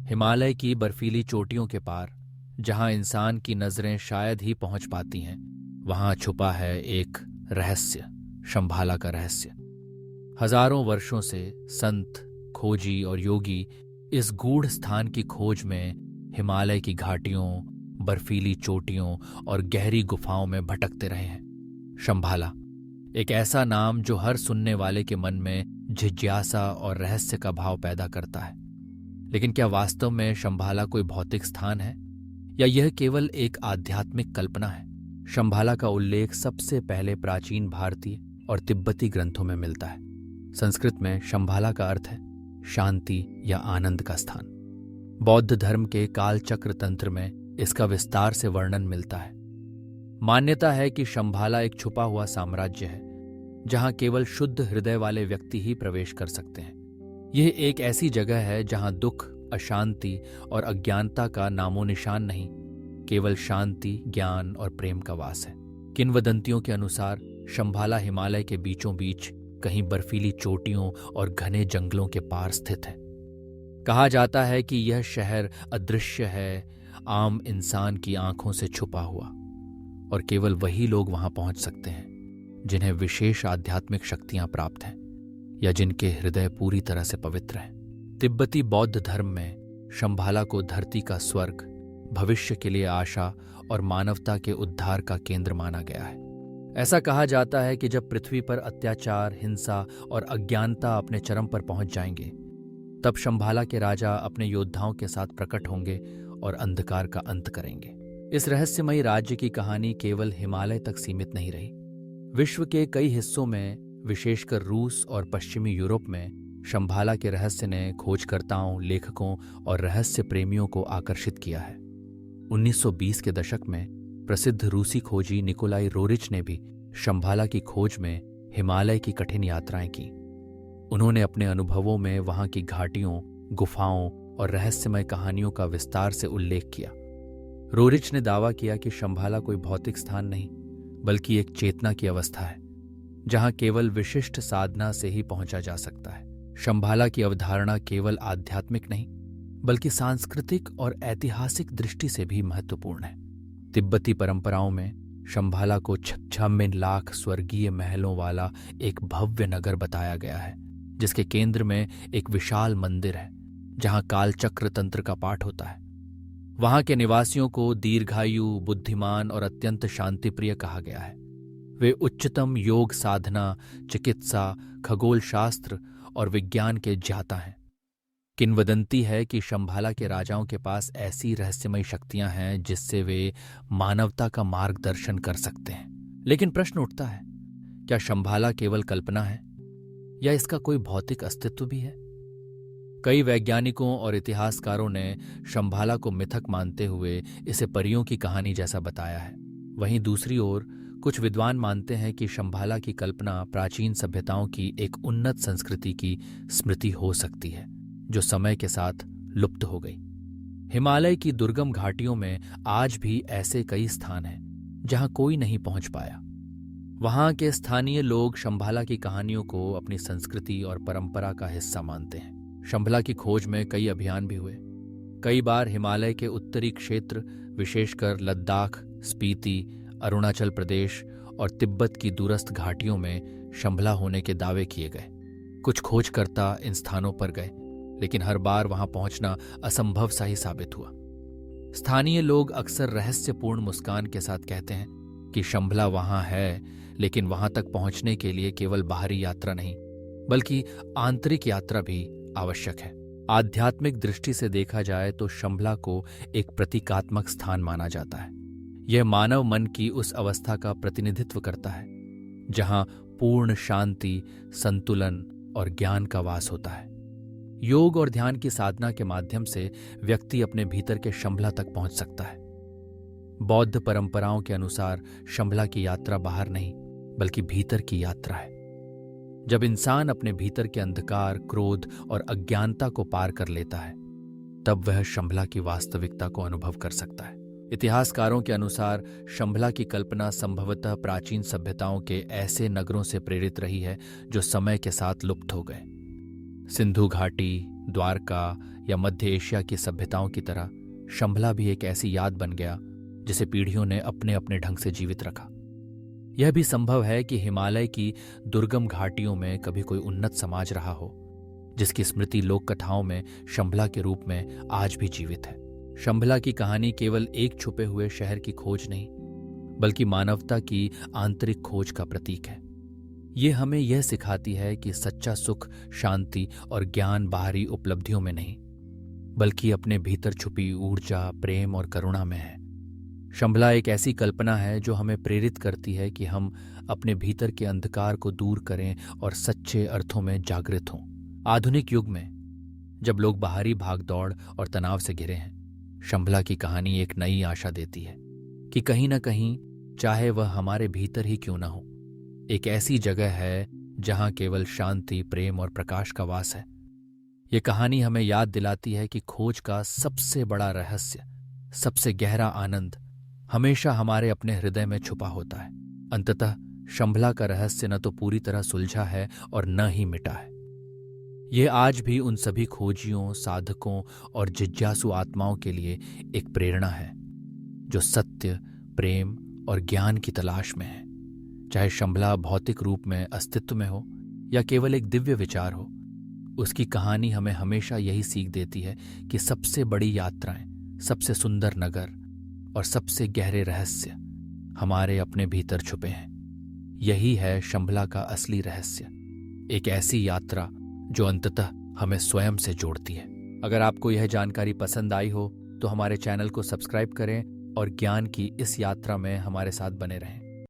हिमालय की बर्फीली चोटियों के पार, जहां इंसान की नजरें शायद ही पहुंच पाती हैं, वहां छुपा है एक रहस्य, शंभाला का रहस्य। हजारों वर्षों से संत, खोजी और योगी इस गूढ़ स्थान की खोज में हिमालय की घाटियों, बर्फीली चोटियों और गहरी गुफाओं में भटकते रहे हैं। शंभाला, एक ऐसा नाम जो हर सुनने वाले के मन में जिज्ञासा और रहस्य का भाव पैदा करता है। लेकिन क्या वास्तव में शंभाला कोई भौतिक स्थान है, या यह केवल एक आध्यात्मिक कल्पना है? शंभाला का उल्लेख सबसे पहले प्राचीन भारतीय और तिब्बती ग्रंथों में मिलता है। संस्कृत में शंभाला का अर्थ है शांति या आनंद का स्थान। बौद्ध धर्म के कालचक्र तंत्र में इसका विस्तार से वर्णन मिलता है। मान्यता है कि शंभाला एक छुपा हुआ साम्राज्य है, जहां केवल शुद्ध हृदय वाले व्यक्ति ही प्रवेश कर सकते हैं। यह एक ऐसी जगह है जहां दुख, अशांति और अज्ञानता का नामो निशान नहीं, केवल शांति, ज्ञान और प्रेम का वास है। किंवदंतियों के अनुसार शंभाला हिमालय के बीचों बीच कहीं बर्फीली चोटियों और घने जंगलों के पार स्थित है। कहा जाता है कि यह शहर अदृश्य है, आम इंसान की आंखों से छुपा हुआ, और केवल वही लोग वहां पहुंच सकते हैं जिन्हें विशेष आध्यात्मिक शक्तियां प्राप्त हैं या जिनके हृदय पूरी तरह से पवित्र हैं। तिब्बती बौद्ध धर्म में शंभाला को धरती का स्वर्ग, भविष्य के लिए आशा और मानवता के उद्धार का केंद्र माना गया है। ऐसा कहा जाता है कि जब पृथ्वी पर अत्याचार, हिंसा और अज्ञानता अपने चरम पर पहुंच जाएंगे, तब शंभाला के राजा अपने योद्धाओं के साथ प्रकट होंगे और अंधकार का अंत करेंगे। इस रहस्यमयी राज्य की कहानी केवल हिमालय तक सीमित नहीं रही। विश्व के कई हिस्सों में, विशेषकर रूस और पश्चिमी यूरोप में, शंभाला के रहस्य ने खोजकर्ताओं, लेखकों और रहस्य प्रेमियों को आकर्षित किया है। 1920 के दशक में प्रसिद्ध रूसी खोजी निकोलाई रोरिच ने भी शंभाला की खोज में हिमालय की कठिन यात्राएं की। उन्होंने अपने अनुभवों में वहां की घाटियों, गुफाओं और रहस्यमय कहानियों का विस्तार से उल्लेख किया। रोरिच ने दावा किया कि शंभाला कोई भौतिक स्थान नहीं, बल्कि एक चेतना की अवस्था है, जहां केवल विशिष्ट साधना से ही पहुंचा जा सकता है। शंभाला की अवधारणा केवल आध्यात्मिक नहीं, बल्कि सांस्कृतिक और ऐतिहासिक दृष्टि से भी महत्वपूर्ण है। तिब्बती परंपराओं में शंभाला को 56 लाख स्वर्गीय महलों वाला एक भव्य नगर बताया गया है, जिसके केंद्र में एक विशाल मंदिर है जहां कालचक्र तंत्र का पाठ होता है। वहां के निवासियों को दीर्घायु, बुद्धिमान और अत्यंत शांतिप्रिय कहा गया है। वे उच्चतम योग साधना, चिकित्सा, खगोल शास्त्र और विज्ञान के ज्ञाता हैं। किंवदंती है कि शंभाला के राजाओं के पास ऐसी रहस्यमयी शक्तियां हैं जिससे वे मानवता का मार्गदर्शन कर सकते हैं। लेकिन प्रश्न उठता है, क्या शंभाला केवल कल्पना है, या इसका कोई भौतिक अस्तित्व भी है? कई वैज्ञानिकों और इतिहासकारों ने शंभाला को मिथक मानते हुए इसे परियों की कहानी जैसा बताया है। वहीं दूसरी ओर कुछ विद्वान मानते हैं कि शंभाला की कल्पना प्राचीन सभ्यताओं की एक उन्नत संस्कृति की स्मृति हो सकती है, जो समय के साथ लुप्त हो गई। हिमालय की दुर्गम घाटियों में आज भी ऐसे कई स्थान हैं जहां कोई नहीं पहुंच पाया। वहां के स्थानीय लोग शंभाला की कहानियों को अपनी संस्कृति और परंपरा का हिस्सा मानते हैं। शंभाला की खोज में कई अभियान भी हुए। कई बार हिमालय के उत्तरी क्षेत्र, विशेषकर लद्दाख, स्पीति, अरुणाचल प्रदेश और तिब्बत की दूरस्थ घाटियों में शंभाला होने के दावे किए गए। कुछ खोजकर्ता इन स्थानों पर गए, लेकिन हर बार वहां पहुंचना असंभव सा ही साबित हुआ। स्थानीय लोग अक्सर रहस्यपूर्ण मुस्कान के साथ कहते हैं कि शंभाला वहां है, लेकिन वहां तक पहुंचने के लिए केवल बाहरी यात्रा नहीं, बल्कि आंतरिक यात्रा भी आवश्यक है। आध्यात्मिक दृष्टि से देखा जाए तो शंभाला को एक प्रतीकात्मक स्थान माना जाता है। यह मानव मन की उस अवस्था का प्रतिनिधित्व करता है जहां पूर्ण शांति, संतुलन और ज्ञान का वास होता है। योग और ध्यान की साधना के माध्यम से व्यक्ति अपने भीतर के शंभाला तक पहुंच सकता है। बौद्ध परंपराओं के अनुसार शंभाला की यात्रा बाहर नहीं, बल्कि भीतर की यात्रा है। जब इंसान अपने भीतर के अंधकार, क्रोध और अज्ञानता को पार कर लेता है, तब वह शंभाला की वास्तविकता को अनुभव कर सकता है। इतिहासकारों के अनुसार शंभाला की कल्पना संभवतः प्राचीन सभ्यताओं के ऐसे नगरों से प्रेरित रही है जो समय के साथ लुप्त हो गए। सिंधु घाटी, द्वारका या मध्य एशिया की सभ्यताओं की तरह शंभला भी एक ऐसी याद बन गया जिसे पीढ़ियों ने अपने अपने ढंग से जीवित रखा। यह भी संभव है कि हिमालय की दुर्गम घाटियों में कभी कोई उन्नत समाज रहा हो जिसकी स्मृति लोक कथाओं में शंभला के रूप में आज भी जीवित है। शंभला की कहानी केवल एक छुपे हुए शहर की खोज नहीं, बल्कि मानवता की आंतरिक खोज का प्रतीक है। ये हमें यह सिखाती है कि सच्चा सुख, शांति और ज्ञान बाहरी उपलब्धियों में नहीं, बल्कि अपने भीतर छुपी ऊर्जा, प्रेम और करुणा में है। शंभला एक ऐसी कल्पना है जो हमें प्रेरित करती है कि हम अपने भीतर के अंधकार को दूर करें और सच्चे अर्थों में जागृत हों। आधुनिक युग में जब लोग बाहरी भागदौड़ और तनाव से घिरे हैं, शंभला की कहानी एक नई आशा देती है कि कहीं न कहीं, चाहे वह हमारे भीतर ही क्यों न हो, एक ऐसी जगह है जहां केवल शांति, प्रेम और प्रकाश का वास है। ये कहानी हमें याद दिलाती है कि खोज का सबसे बड़ा रहस्य, सबसे गहरा आनंद हमेशा हमारे अपने हृदय में छुपा होता है। अंततः शंभला का रहस्य न तो पूरी तरह सुलझा है और न ही मिटा है। यह आज भी उन सभी खोजियों, साधकों और जिज्ञासु आत्माओं के लिए एक प्रेरणा है जो सत्य, प्रेम और ज्ञान की तलाश में है। चाहे शंभला भौतिक रूप में अस्तित्व में हो या केवल एक दिव्य विचार हो, उसकी कहानी हमें हमेशा यही सीख देती है कि सबसे बड़ी यात्राएं, सबसे सुंदर नगर और सबसे गहरे रहस्य हमारे अपने भीतर छुपे हैं। यही है शंभला का असली रहस्य, एक ऐसी यात्रा जो अंततः हमें स्वयं से जोड़ती है। अगर आपको यह जानकारी पसंद आई हो तो हमारे चैनल को सब्सक्राइब करें और ज्ञान की इस यात्रा में हमारे साथ बने रहें।